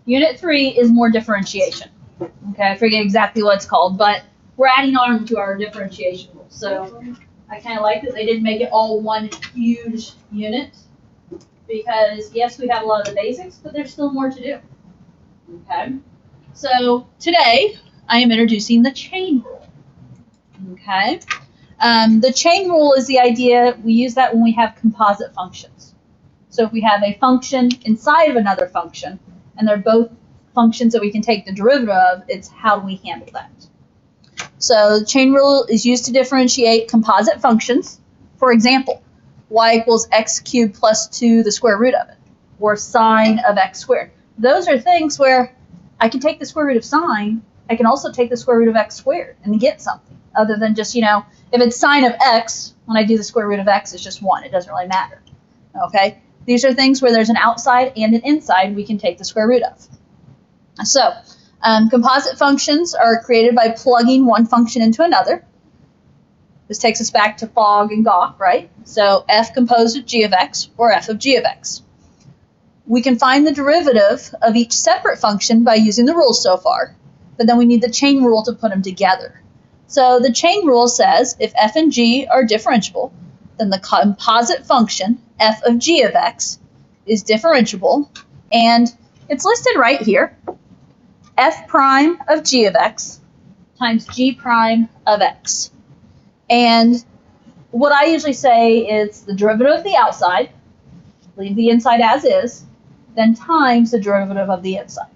Unit 3 is more differentiation. Okay, I forget exactly what it's called, but we're adding on to our differentiation rules. So I kind of like that they didn't make it all one huge unit because, yes, we have a lot of the basics, but there's still more to do. Okay, so today I am introducing the chain rule. Okay, the chain rule is the idea, we use that when we have composite functions. So if we have a function inside of another function, and they're both functions that we can take the derivative of, it's how do we handle that. So the chain rule is used to differentiate composite functions. For example, y equals x cubed plus 2 the square root of it, or sine of x squared. Those are things where I can take the square root of sine, I can also take the square root of x squared and get something, other than just, if it's sine of x, when I do the square root of x, it's just 1. It doesn't really matter. Okay? These are things where there's an outside and an inside we can take the square root of. So, composite functions are created by plugging one function into another. This takes us back to Fogg and Goff, right? So, f composed of g of x, or f of g of x. We can find the derivative of each separate function by using the rules so far, but then we need the chain rule to put them together. So, the chain rule says if f and g are differentiable, then the composite function f of g of x is differentiable, and it's listed right here. F prime of g of x times g prime of x. And what I usually say is the derivative of the outside, leave the inside as is, then times the derivative of the inside.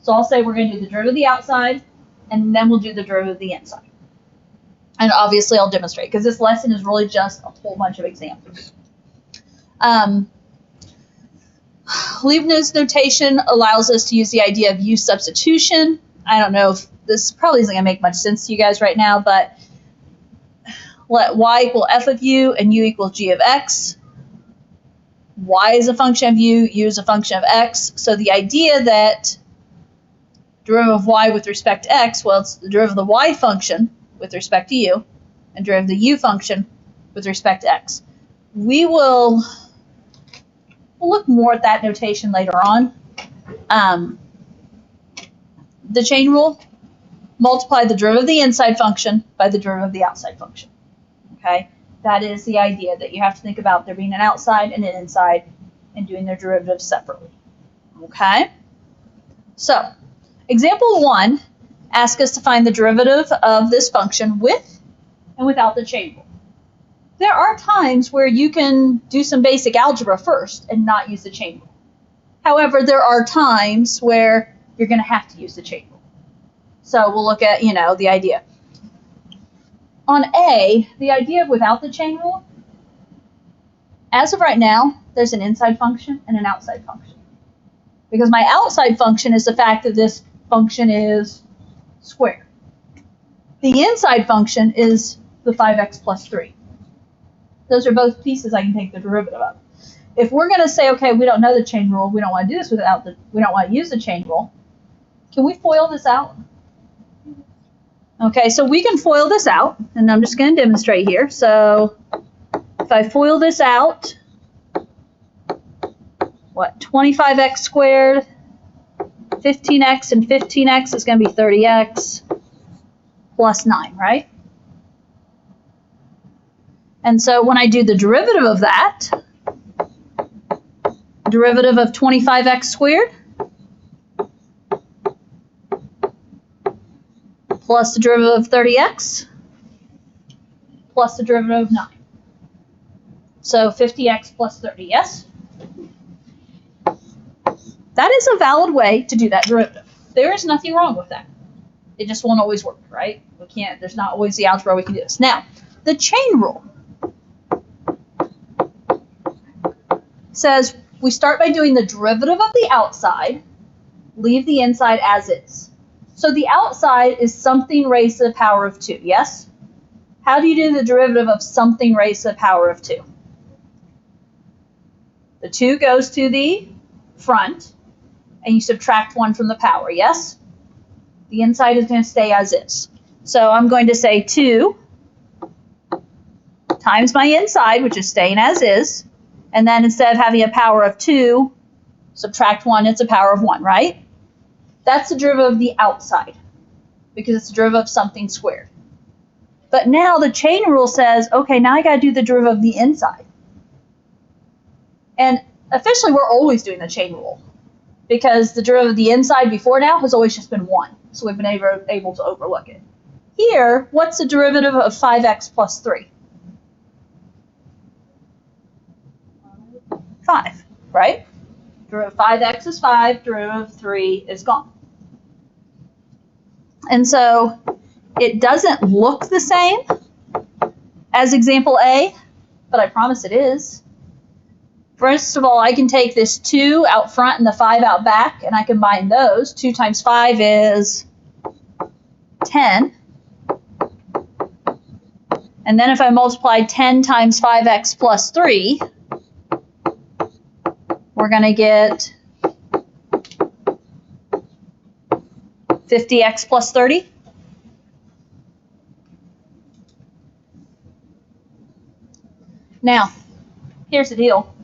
So I'll say we're going to do the derivative of the outside, and then we'll do the derivative of the inside. And obviously I'll demonstrate, because this lesson is really just a whole bunch of examples. Leibniz notation allows us to use the idea of U substitution. I don't know if this probably isn't going to make much sense to you guys right now, but let y equal f of u and u equals g of x. Y is a function of u is a function of x. So the idea that derivative of y with respect to x, well, it's the derivative of the y function with respect to u, and derivative of the u function with respect to x. We'll look more at that notation later on. The chain rule, multiply the derivative of the inside function by the derivative of the outside function. Okay, that is the idea, that you have to think about there being an outside and an inside and doing their derivatives separately. Okay, so example 1 asks us to find the derivative of this function with and without the chain rule. There are times where you can do some basic algebra first and not use the chain rule. However, there are times where you're going to have to use the chain rule. So we'll look at, the idea. On A, the idea of without the chain rule, as of right now, there's an inside function and an outside function. Because my outside function is the fact that this function is squared. The inside function is the 5x plus 3. Those are both pieces I can take the derivative of. If we're going to say, okay, we don't know the chain rule, we don't want to do this we don't want to use the chain rule, can we FOIL this out? Okay, so we can FOIL this out, and I'm just going to demonstrate here. So if I FOIL this out, 25x squared, 15x and 15x is going to be 30x plus 9, right? And so when I do the derivative of that, derivative of 25x squared plus the derivative of 30x plus the derivative of 9. So 50x plus 30, yes? That is a valid way to do that derivative. There is nothing wrong with that. It just won't always work, right? There's not always the algebra we can do this. Now, the chain rule says we start by doing the derivative of the outside, leave the inside as is. So the outside is something raised to the power of 2, yes? How do you do the derivative of something raised to the power of 2? The 2 goes to the front, and you subtract 1 from the power, yes? The inside is going to stay as is. So I'm going to say 2 times my inside, which is staying as is, and then instead of having a power of 2, Subtract 1, it's a power of 1, right? That's the derivative of the outside, because it's the derivative of something squared. But now the chain rule says, okay, now I got to do the derivative of the inside. And officially, we're always doing the chain rule, because the derivative of the inside before now has always just been 1. So we've been able to overlook it. Here, what's the derivative of 5x plus 3? 5, right? Derivative of 5x is 5, derivative of 3 is gone. And so it doesn't look the same as example A, but I promise it is. First of all, I can take this 2 out front and the 5 out back, and I combine those. 2 times 5 is 10. And then if I multiply 10 times 5x plus 3, we're going to get 50x plus 30. Now, here's the deal.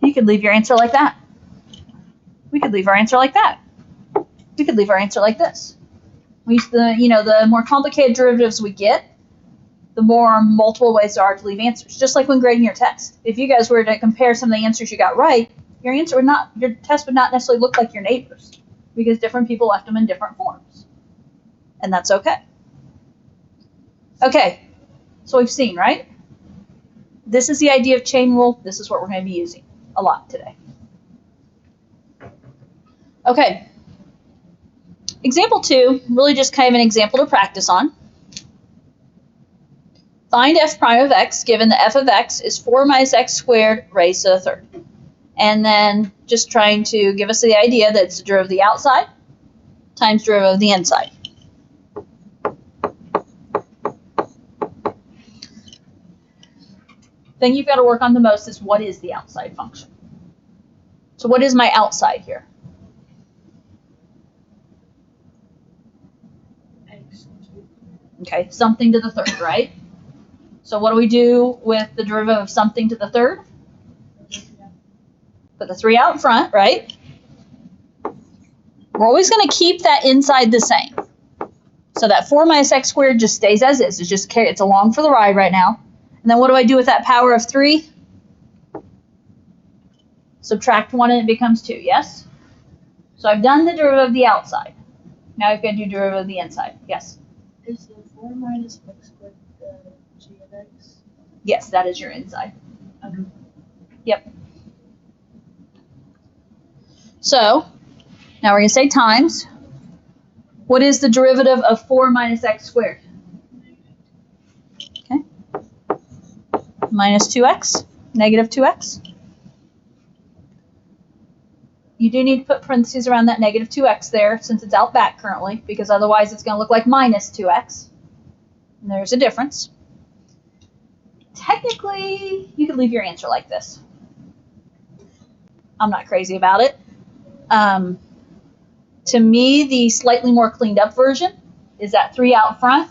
You could leave your answer like that. We could leave our answer like that. We could leave our answer like this. The more complicated derivatives we get, the more multiple ways there are to leave answers. Just like when grading your test. If you guys were to compare some of the answers you got right, your test would not necessarily look like your neighbor's, because different people left them in different forms. And that's okay. Okay, so we've seen, right? This is the idea of chain rule. This is what we're going to be using a lot today. Okay. Example 2, really just kind of an example to practice on. Find f prime of x given that f of x is 4 minus x squared raised to the third. And then just trying to give us the idea that it's the derivative of the outside times derivative of the inside. Thing you've got to work on the most is what is the outside function. So what is my outside here? Okay, something to the third, right? So what do we do with the derivative of something to the third? Put the 3 out in front, right? We're always going to keep that inside the same. So that 4 minus x squared just stays as is. It's along for the ride right now. And then what do I do with that power of 3? Subtract 1 and it becomes 2, yes? So I've done the derivative of the outside. Now I've got to do derivative of the inside. Yes? Is the 4 minus x squared the g of x? Yes, that is your inside. Okay. Yep. So, now we're going to say times. What is the derivative of 4 minus x squared? Okay. Minus 2x, negative 2x. You do need to put parentheses around that negative 2x there since it's out back currently, because otherwise it's going to look like minus 2x. And there's a difference. Technically, you could leave your answer like this. I'm not crazy about it. To me, the slightly more cleaned up version is that 3 out front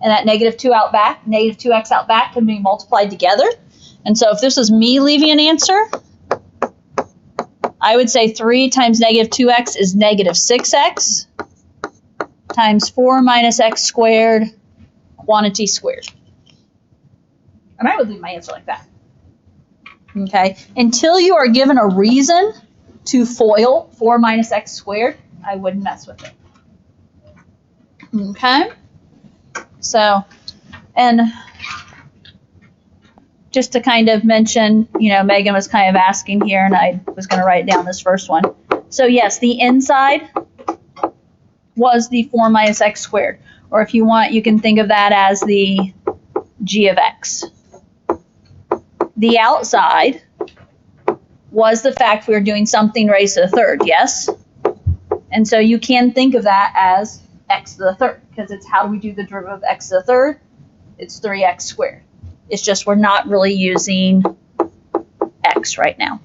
and that negative 2 out back. Negative 2x out back can be multiplied together. And so if this is me leaving an answer, I would say 3 times negative 2x is negative 6x times 4 minus x squared quantity squared. And I would leave my answer like that. Okay? Until you are given a reason to FOIL 4 minus x squared, I wouldn't mess with it. Okay? So, and just to kind of mention, Megan was kind of asking here, and I was going to write down this first one. So yes, the inside was the 4 minus x squared. Or if you want, you can think of that as the g of x. The outside was the fact we were doing something raised to the third, yes? And so you can think of that as x to the third, because it's how do we do the derivative of x to the third? It's 3x squared. It's just we're not really using x right now.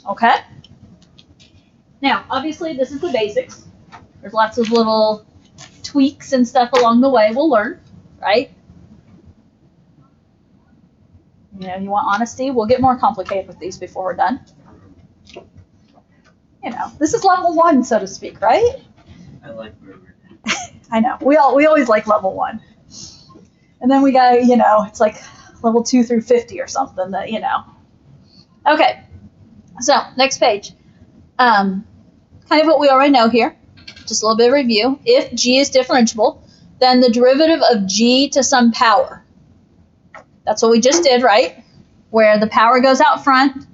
Okay? Now, obviously, this is the basics. There's lots of little tweaks and stuff along the way we'll learn, right? know, you want honesty? We'll get more complicated with these before we're done. You know, this is level 1, so to speak, right? I like where we're at. I know. We always like level 1. And then we got, you know, it's like level 2 through 50 or something that, you know. Okay. So, next page. Kind of what we already know here. Just a little bit of review. If g is differentiable, then the derivative of g to some power. That's what we just did, right? Where the power goes out front,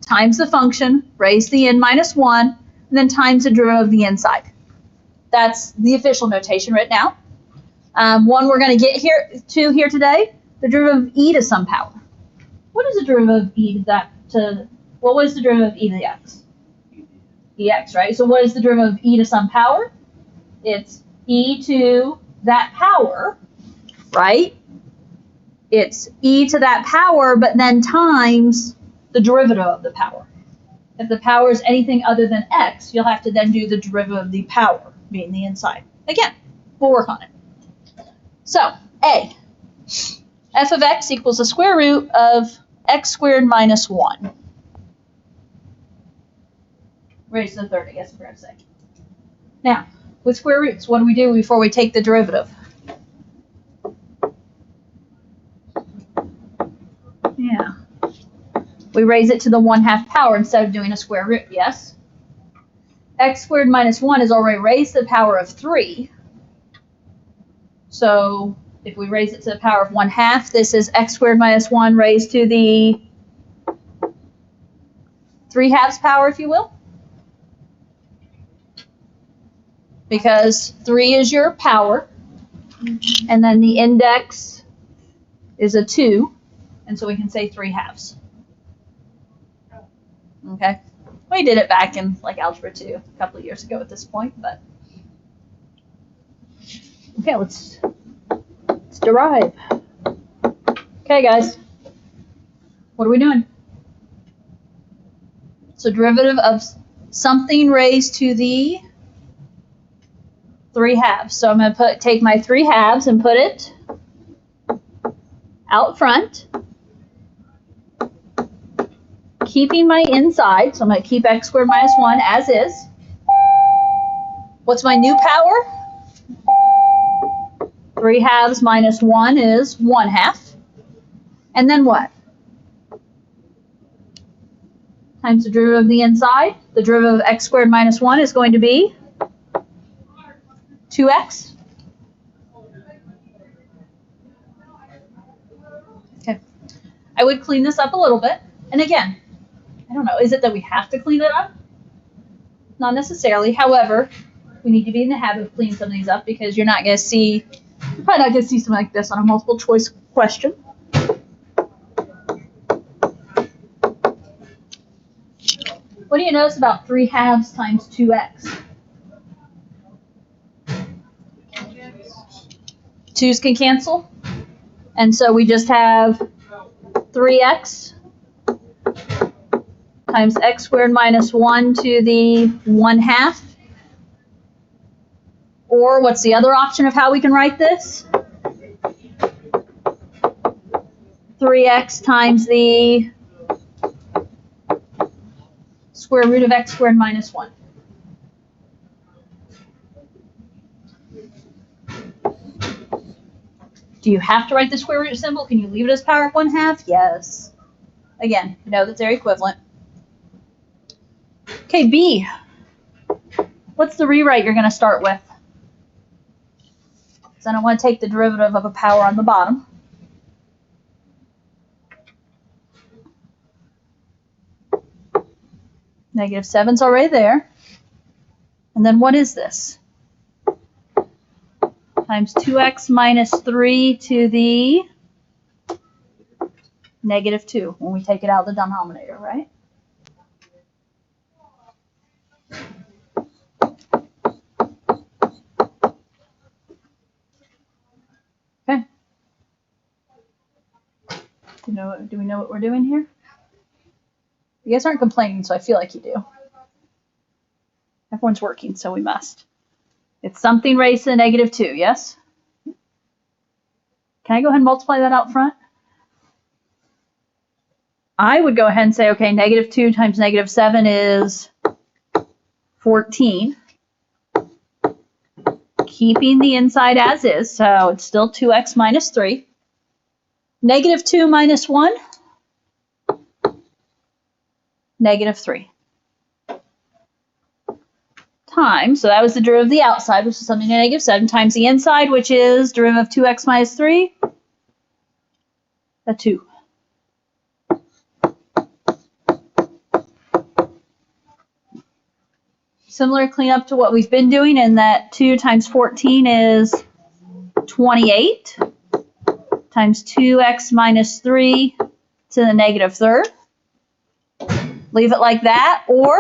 times the function, raised to the n minus 1, and then times the derivative of the inside. That's the official notation right now. One we're going to get here today, the derivative of e to some power. What is the derivative of e to what was the derivative of e to the x? Ex, right? So what is the derivative of e to some power? It's e to that power, right? It's e to that power, but then times the derivative of the power. If the power is anything other than x, you'll have to then do the derivative of the power, being the inside. Again, we'll work on it. So, A. F of x equals the square root of x squared minus 1. Raised to the third, I guess we're going to say. Now, with square roots, what do we do before we take the derivative? Yeah. We raise it to the 1/2 power instead of doing a square root, yes? X squared minus 1 is already raised to the power of 3. So if we raise it to the power of 1/2, this is x squared minus 1 raised to the 3/2 power, if you will. Because 3 is your power, and then the index is a 2, and so we can say 3/2. Okay? We did it back in like Algebra 2 a couple of years ago at this point, but okay, let's derive. Okay, guys, what are we doing? So derivative of something raised to the 3/2. So I'm going to take my 3/2 and put it out front, keeping my inside. So I'm going to keep x squared minus 1 as is. What's my new power? 3/2 minus 1 is 1/2. And then what? Times the derivative of the inside. The derivative of x squared minus 1 is going to be 2x. Okay. I would clean this up a little bit. And again, I don't know, is it that we have to clean it up? Not necessarily. However, we need to be in the habit of cleaning some of these up because you're probably not going to see something like this on a multiple choice question. What do you notice about 3/2 times 2x? 2's can cancel. And so we just have 3x times x squared minus 1 to the 1/2. Or what's the other option of how we can write this? 3x times the square root of x squared minus 1. Do you have to write the square root symbol? Can you leave it as power of 1/2? Yes. Again, you know that they're equivalent. Okay, B. What's the rewrite you're going to start with? So I don't want to take the derivative of a power on the bottom. Negative 7's already there. And then what is this? Times 2x minus 3 to the negative 2 when we take it out of the denominator, right? Okay. Do we know what we're doing here? You guys aren't complaining, so I feel like you do. Everyone's working, so we must. It's something raised to the negative 2, yes? Can I go ahead and multiply that out front? I would go ahead and say, okay, negative 2 times negative 7 is 14. Keeping the inside as is, so it's still 2x minus 3. Negative 2 minus 1, negative 3. Times, so that was the derivative of the outside, which is something to negative 7, times the inside, which is derivative of 2x minus 3, a 2. Similar cleanup to what we've been doing in that 2 times 14 is 28 times 2x minus 3 to the negative third. Leave it like that, or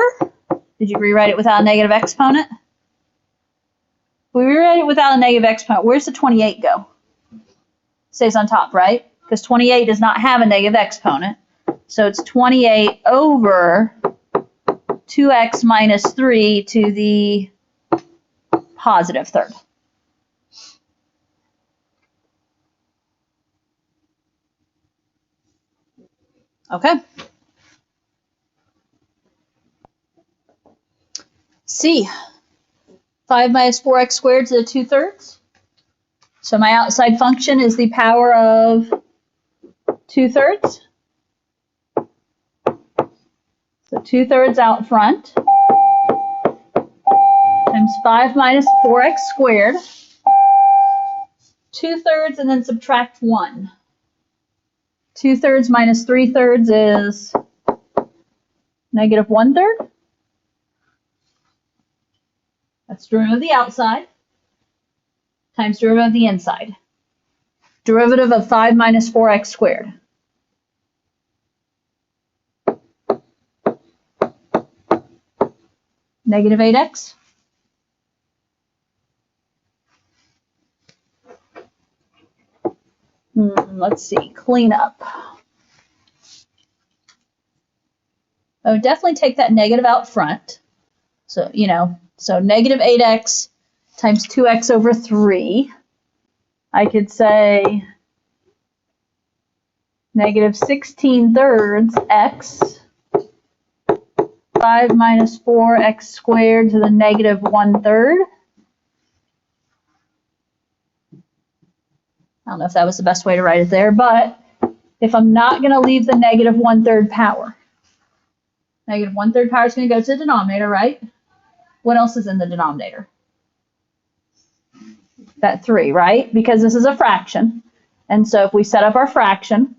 did you rewrite it without a negative exponent? If we rewrite it without a negative exponent, where's the 28 go? Stays on top, right? Because 28 does not have a negative exponent. So it's 28 over 2x minus 3 to the positive third. Okay. C. 5 minus 4x squared to the 2/3. So my outside function is the power of 2/3. So 2/3 out front times 5 minus 4x squared. 2/3 and then subtract 1. 2/3 minus 3/3 is negative 1/3. That's derivative of the outside times derivative of the inside. Derivative of 5 minus 4x squared. Negative 8x. Let's see, clean up. I would definitely take that negative out front. So, so negative 8x times 2x over 3. I could say negative 16/3 x 5 minus 4x squared to the negative 1/3. I don't know if that was the best way to write it there, but if I'm not going to leave the negative 1/3 power, negative 1/3 power is going to go to the denominator, right? What else is in the denominator? That 3, right? Because this is a fraction. And so if we set up our fraction,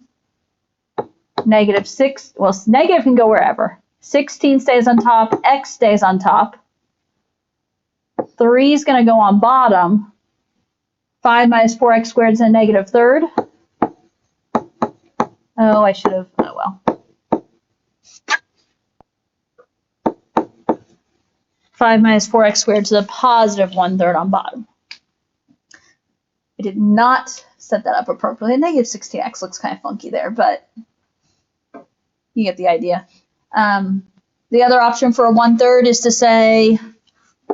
negative 6, well, negative can go wherever. 16 stays on top, x stays on top. 3 is going to go on bottom. 5 minus 4x squared is a negative third. Oh, I should have, oh well. 5 minus 4x squared to the positive 1/3 on bottom. I did not set that up appropriately. Negative 16x looks kind of funky there, but you get the idea. The other option for a 1/3 is to say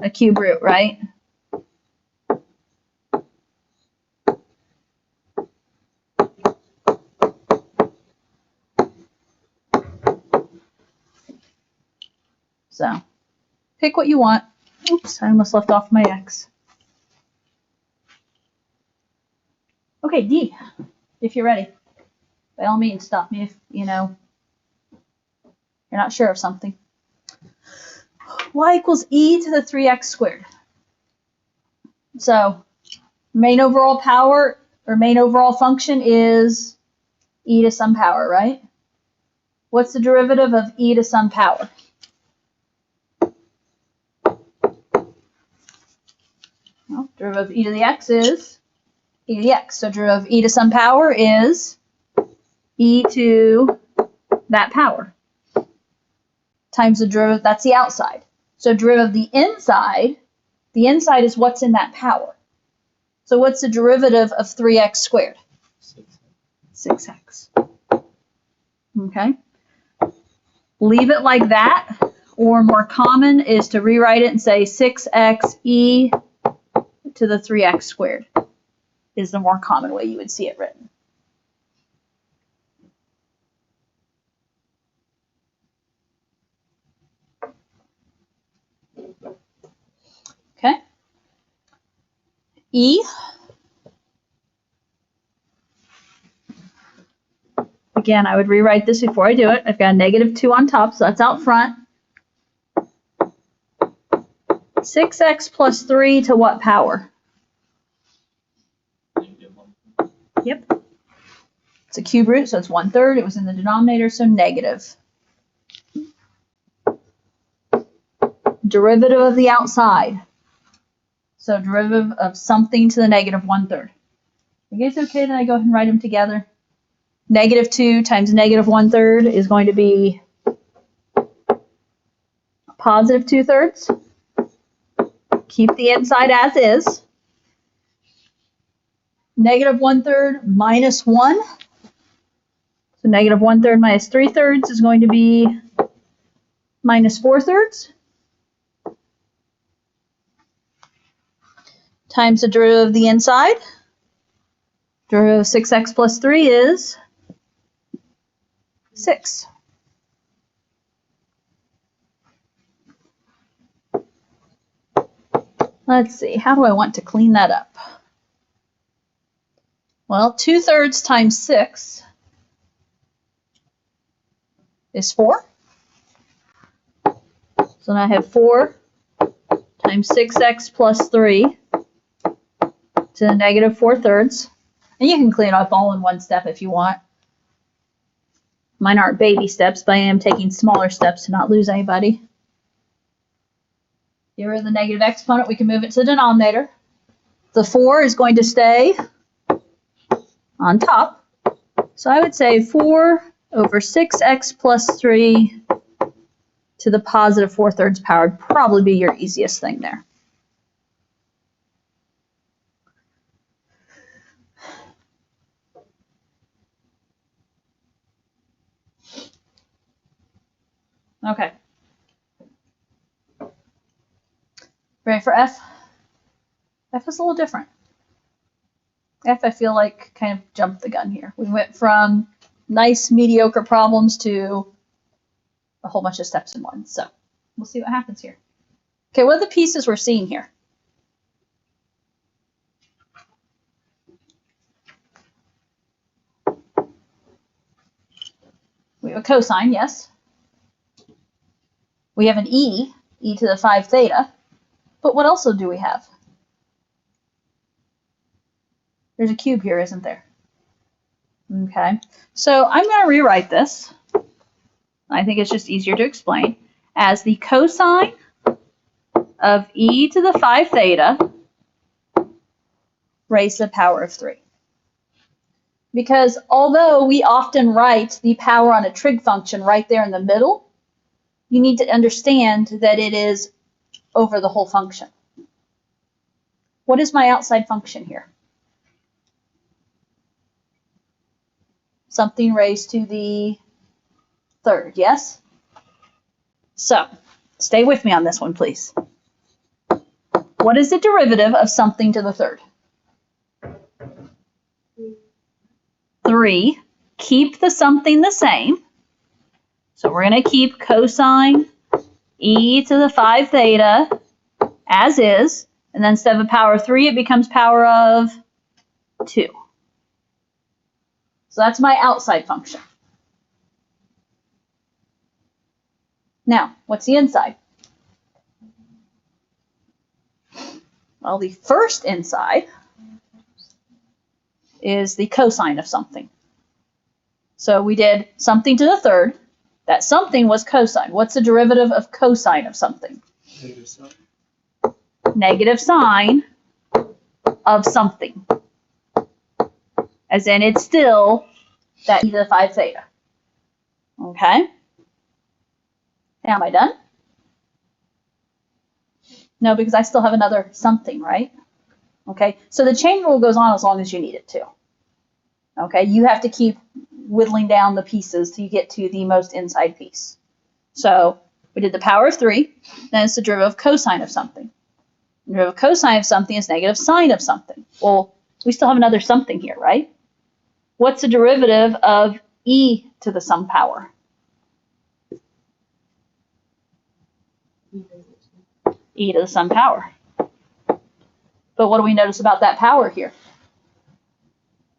a cube root, right? So pick what you want. Oops, I almost left off my x. Okay, D, if you're ready. By all means, stop me if, you're not sure of something. Y equals e to the 3x squared. So main overall power, or main overall function is e to some power, right? What's the derivative of e to some power? Well, derivative of e to the x is e to the x. So derivative of e to some power is e to that power times the derivative, that's the outside. So derivative of the inside is what's in that power. So what's the derivative of 3x squared? 6x. Okay. Leave it like that, or more common is to rewrite it and say 6x e to the 3x squared is the more common way you would see it written. E. Again, I would rewrite this before I do it. I've got a -2 on top, so that's out front. 6x plus 3 to what power? Yep. It's a cube root, so it's 1/3. It was in the denominator, so negative. Derivative of the outside. So derivative of something to the -1/3. You guys okay that I go ahead and write them together? -2 times -1/3 is going to be +2/3. Keep the inside as is. -1/3 minus 1. So -1/3 minus 3/3 is going to be -4/3. Times the derivative of the inside. Derivative of 6x plus 3 is 6. Let's see, how do I want to clean that up? Well, 2/3 times 6 is 4. So now I have 4 times 6x plus 3 to the -4/3. And you can clean it up all in one step if you want. Mine aren't baby steps, but I am taking smaller steps to not lose anybody. Get rid of the negative exponent, we can move it to the denominator. The 4 is going to stay on top. So I would say 4 over 6x plus 3 to the +4/3 power would probably be your easiest thing there. Okay. Ready for F? F is a little different. F, I feel like, kind of jumped the gun here. We went from nice, mediocre problems to a whole bunch of steps in one. So we'll see what happens here. Okay, what are the pieces we're seeing here? We have a cosine, yes. We have an e to the 5 theta. But what else do we have? There's a cube here, isn't there? Okay, so I'm going to rewrite this. I think it's just easier to explain as the cosine of e to the 5 theta raised to the power of 3. Because although we often write the power on a trig function right there in the middle, you need to understand that it is over the whole function. What is my outside function here? Something raised to the 3rd, yes? So, stay with me on this one, please. What is the derivative of something to the 3rd? 3. Keep the something the same. So we're going to keep cosine e to the 5 theta as is. And then instead of a power of 3, it becomes power of 2. So that's my outside function. Now, what's the inside? Well, the first inside is the cosine of something. So we did something to the 3rd. That something was cosine. What's the derivative of cosine of something? Negative sine of something. As in, it's still that e to the 5 theta. Okay? Now, am I done? No, because I still have another something, right? Okay, so the chain rule goes on as long as you need it to. Okay, you have to keep whittling down the pieces till you get to the most inside piece. So we did the power of 3, then it's the derivative of cosine of something. The derivative of cosine of something is negative sine of something. Well, we still have another something here, right? What's the derivative of e to the some power? E to the some power. But what do we notice about that power here?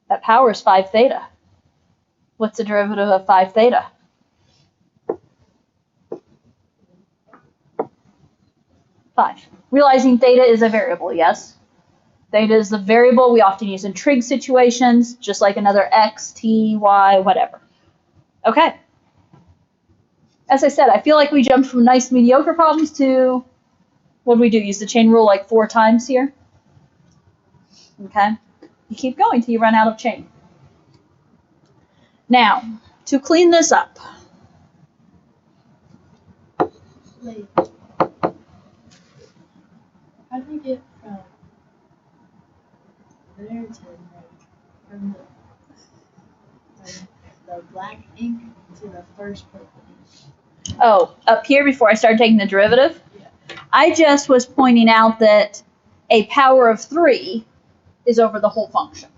That power is 5 theta. What's the derivative of 5 theta? Five. Realizing theta is a variable, yes? Theta is the variable we often use in trig situations, just like another x, t, y, whatever. Okay. As I said, I feel like we jumped from nice mediocre problems to, what do we do? Use the chain rule like 4 times here? Okay. You keep going till you run out of chain. Now, to clean this up. Wait. How do we get from there to like from the black ink to the first purple ink? Oh, up here before I started taking the derivative? Yeah. I just was pointing out that a power of 3 is over the whole function.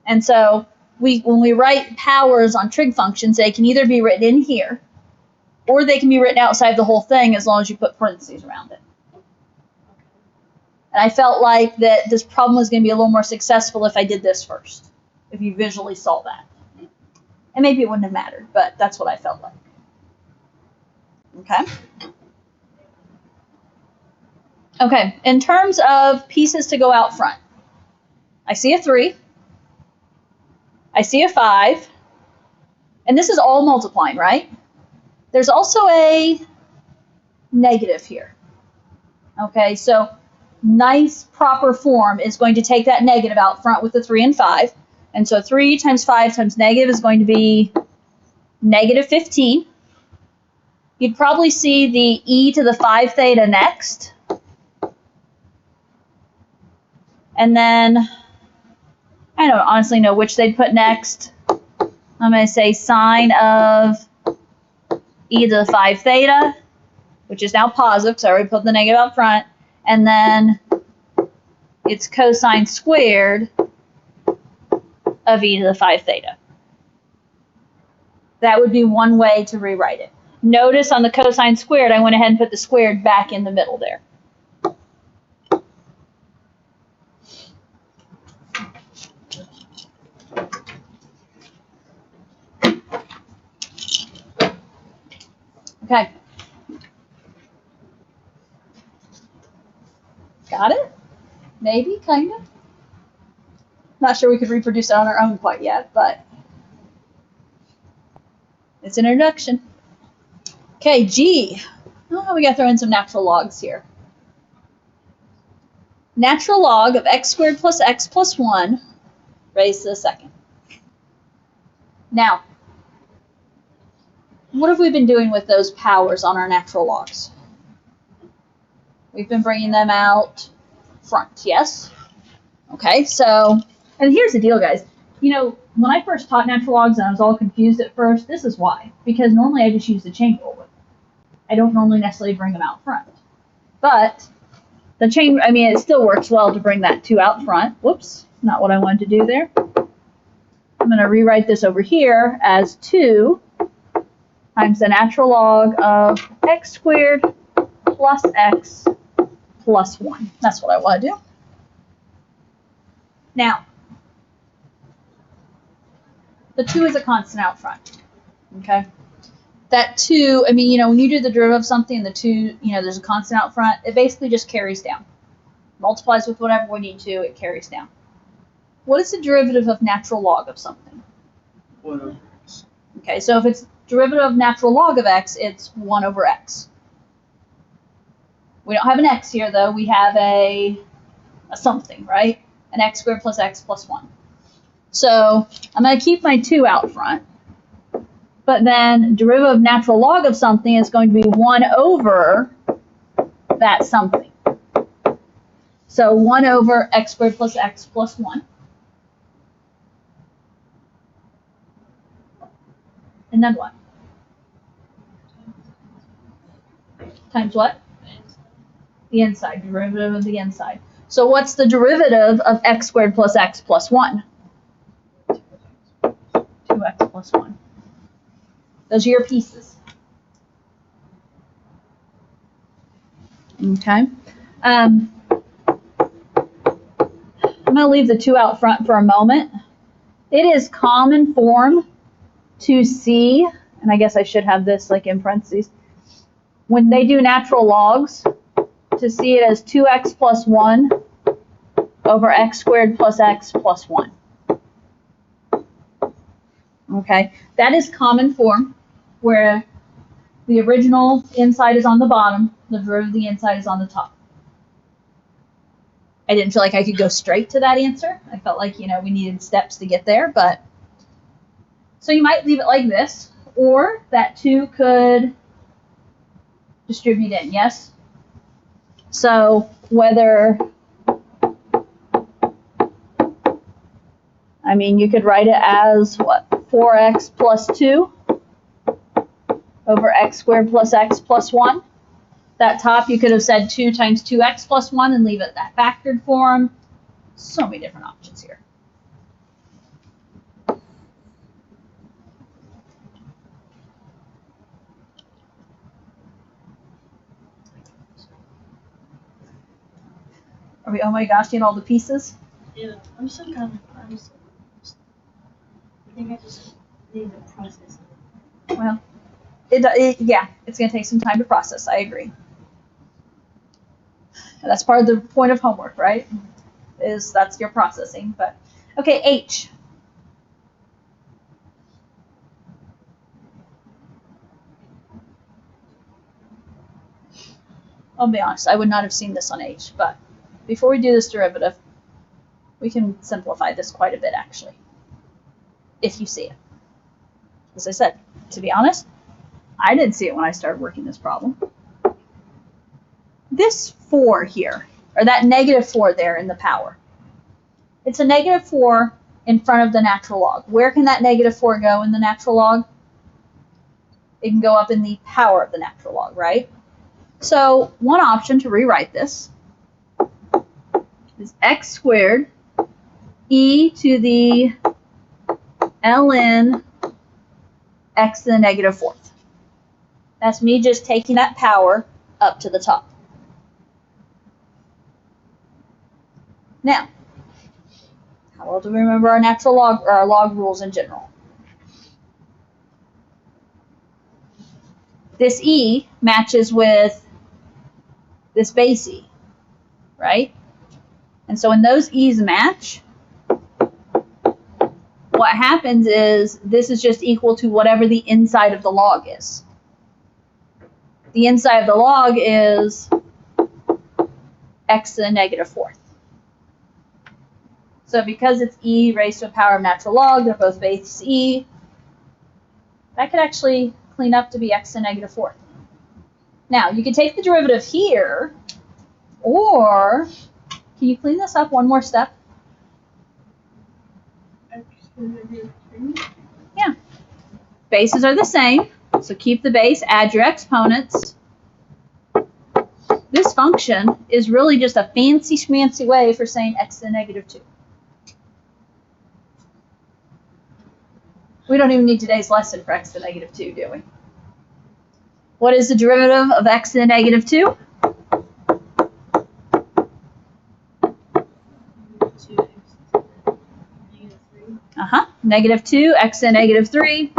And so when we write powers on trig functions, they can either be written in here or they can be written outside the whole thing as long as you put parentheses around it. And I felt like that this problem was going to be a little more successful if I did this first, if you visually saw that. And maybe it wouldn't have mattered, but that's what I felt like. Okay. Okay, in terms of pieces to go out front, I see a 3, I see a 5, and this is all multiplying, right? There's also a negative here. Okay, so nice proper form is going to take that negative out front with the 3 and 5. And so 3 times 5 times negative is going to be negative 15. You'd probably see the e to the 5 theta next. And then, I don't honestly know which they'd put next. I'm going to say sine of e to the 5 theta, which is now positive because I already put the negative up front. And then it's cosine squared of e to the 5 theta. That would be one way to rewrite it. Notice on the cosine squared, I went ahead and put the squared back in the middle there. Okay. Got it? Maybe, kind of. Not sure we could reproduce it on our own quite yet, but it's an introduction. Okay, G. Oh, we got to throw in some natural logs here. Natural log of x squared plus x plus 1 raised to the second. Now, what have we been doing with those powers on our natural logs? We've been bringing them out front, yes? Okay, so, and here's the deal, guys. You know, when I first taught natural logs and I was all confused at first, this is why. Because normally I just use the chain rule with them. I don't normally necessarily bring them out front. But the chain, I mean, it still works well to bring that 2 out front. Whoops, not what I wanted to do there. I'm going to rewrite this over here as 2 times the natural log of x squared plus x plus 1. That's what I want to do. Now, the 2 is a constant out front. Okay? That 2, I mean, you know, when you do the derivative of something and the 2, you know, there's a constant out front, it basically just carries down. Multiplies with whatever we need to, it carries down. What is the derivative of natural log of something? 1 over x. Okay, so if it's derivative of natural log of x, it's 1 over x. We don't have an x here, though. We have a something, right? An x squared plus x plus 1. So I'm going to keep my 2 out front. But then derivative of natural log of something is going to be 1 over that something. So 1 over x squared plus x plus 1. And then what? Times what? The inside, derivative of the inside. So what's the derivative of x squared plus x plus 1? 2x plus 1. Those are your pieces. I'm going to leave the 2 out front for a moment. It is common form to see, and I guess I should have this like in parentheses, when they do natural logs, to see it as 2x plus 1 over x squared plus x plus 1. Okay, that is common form, where the original inside is on the bottom, the derivative of the inside is on the top. I didn't feel like I could go straight to that answer. I felt like, we needed steps to get there, but so you might leave it like this, or that 2 could distribute in, yes? So whether, you could write it as what? 4x plus 2 over x squared plus x plus 1. That top, you could have said 2 times 2x plus 1 and leave it that factored form. So many different options here. Are we, oh my gosh, all the pieces? Yeah, I'm still kind of confused. I think I just need to process it. Well, yeah, it's going to take some time to process. I agree. And that's part of the point of homework, right? That's your processing. But okay, H. I'll be honest, I would not have seen this on H, but before we do this derivative, we can simplify this quite a bit, actually, if you see it. As I said, to be honest, I didn't see it when I started working this problem. This 4 here, or that negative 4 there in the power, it's a negative 4 in front of the natural log. Where can that negative 4 go in the natural log? It can go up in the power of the natural log, right? So one option to rewrite this is x squared e to the ln x to the negative 4th. That's me just taking that power up to the top. Now, how well do we remember our natural log or our log rules in general? This e matches with this base e, right? And so when those e's match, what happens is this is just equal to whatever the inside of the log is. The inside of the log is x to the negative 4th. So because it's e raised to the power of natural log, they're both base e, that could actually clean up to be x to the negative 4th. Now, you can take the derivative here, or can you clean this up one more step? Yeah. Bases are the same, so keep the base, add your exponents. This function is really just a fancy schmancy way for saying x to the negative 2. We don't even need today's lesson for x to the negative 2, do we? What is the derivative of x to the negative 2? Negative 2, x to the negative 3.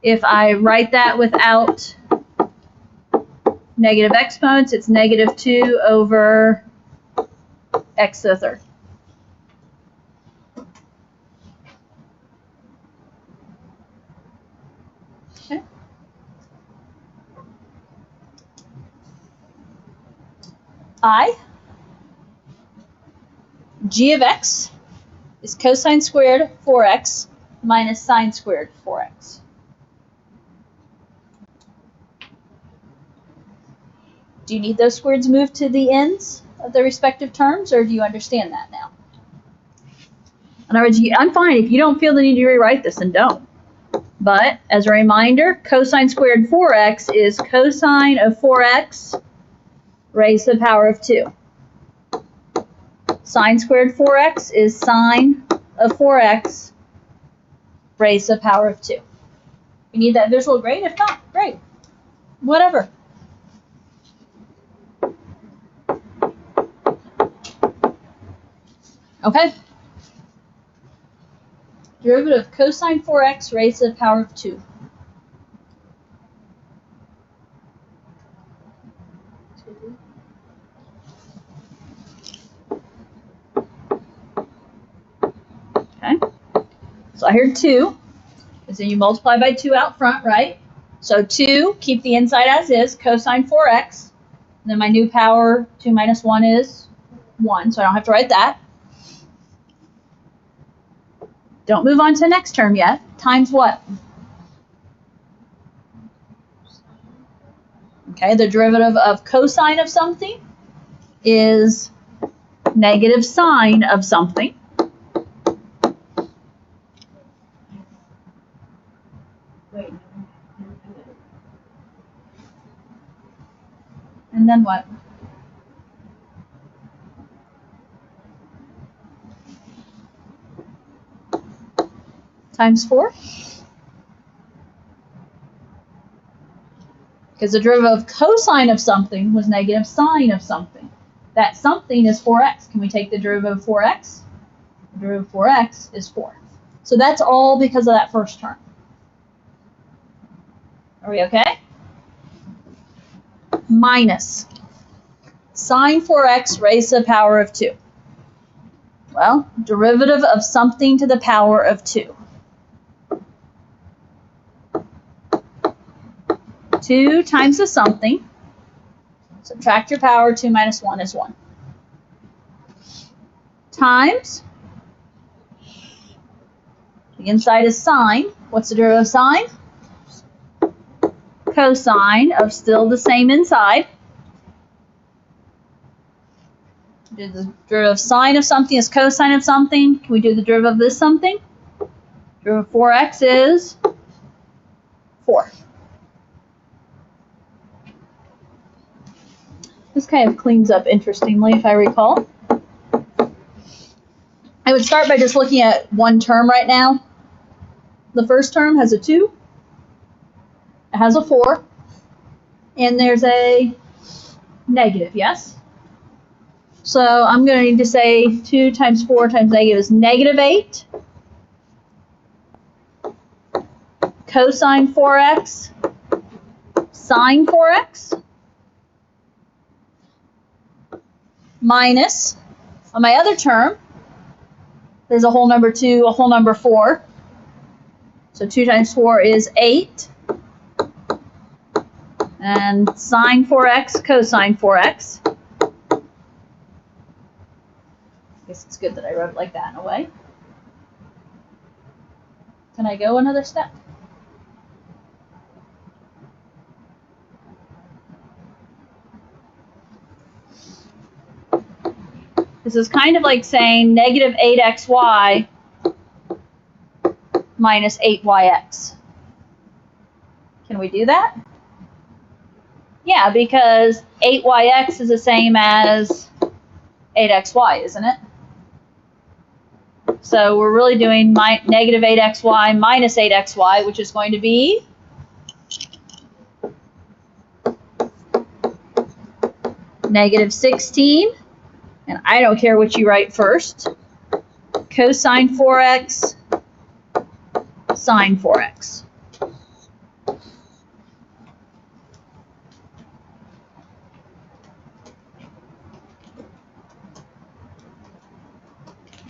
If I write that without negative exponents, it's negative 2 over x to the 3rd. Okay. G of x is cosine squared 4x minus sine squared 4x. Do you need those squareds moved to the ends of the respective terms, or do you understand that now? In other words, I'm fine. If you don't feel the need to rewrite this, then don't. But as a reminder, cosine squared 4x is cosine of 4x raised to the power of 2. Sine squared 4x is sine of 4x raised to the power of 2. You need that visual, great. If not, great. Whatever. Okay? Derivative of cosine 4x raised to the power of 2. Okay? So I heard 2. So you multiply by 2 out front, right? So 2, keep the inside as is, cosine 4x. And then my new power, 2 minus 1 is 1, so I don't have to write that. Don't move on to the next term yet. Times what? Okay, the derivative of cosine of something is negative sine of something. Wait. And then what? Times 4? Because the derivative of cosine of something was negative sine of something. That something is 4x. Can we take the derivative of 4x? The derivative of 4x is 4. So that's all because of that first term. Are we okay? Minus sine 4x raised to the power of 2. Well, derivative of something to the power of 2. 2 times the something. Subtract your power, 2 minus 1 is 1. Times, the inside is sine. What's the derivative of sine? Cosine of still the same inside. Do the derivative of sine of something is cosine of something. Can we do the derivative of this something? Derivative of 4x is 4. This kind of cleans up interestingly, if I recall. I would start by just looking at one term right now. The first term has a 2. It has a 4. And there's a negative, yes? So I'm going to need to say 2 times 4 times negative is negative 8. Cosine 4x, sine 4x. Minus, on my other term, there's a whole number 2, a whole number 4. So 2 times 4 is 8. And sine 4x, cosine 4x. I guess it's good that I wrote it like that in a way. Can I go another step? This is kind of like saying negative 8xy minus 8yx. Can we do that? Yeah, because 8yx is the same as 8xy, isn't it? So we're really doing negative 8xy minus 8xy, which is going to be negative 16. And I don't care what you write first. Cosine 4x, sine 4x.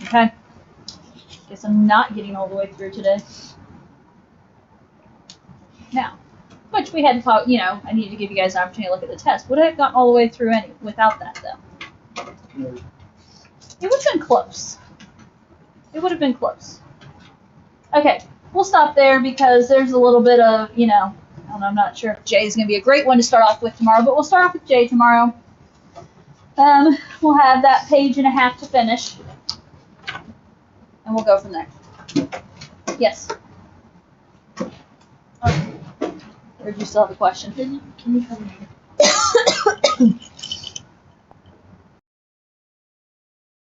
Okay. Guess I'm not getting all the way through today. Now, which we had to talk, I needed to give you guys an opportunity to look at the test. Would I have gotten all the way through without that, though? No. It would have been close. It would have been close. Okay, we'll stop there because there's a little bit of, I'm not sure if J is going to be a great one to start off with tomorrow, but we'll start off with J tomorrow. We'll have that page and a half to finish, and we'll go from there. Yes? Or do you still have a question? Can you come here?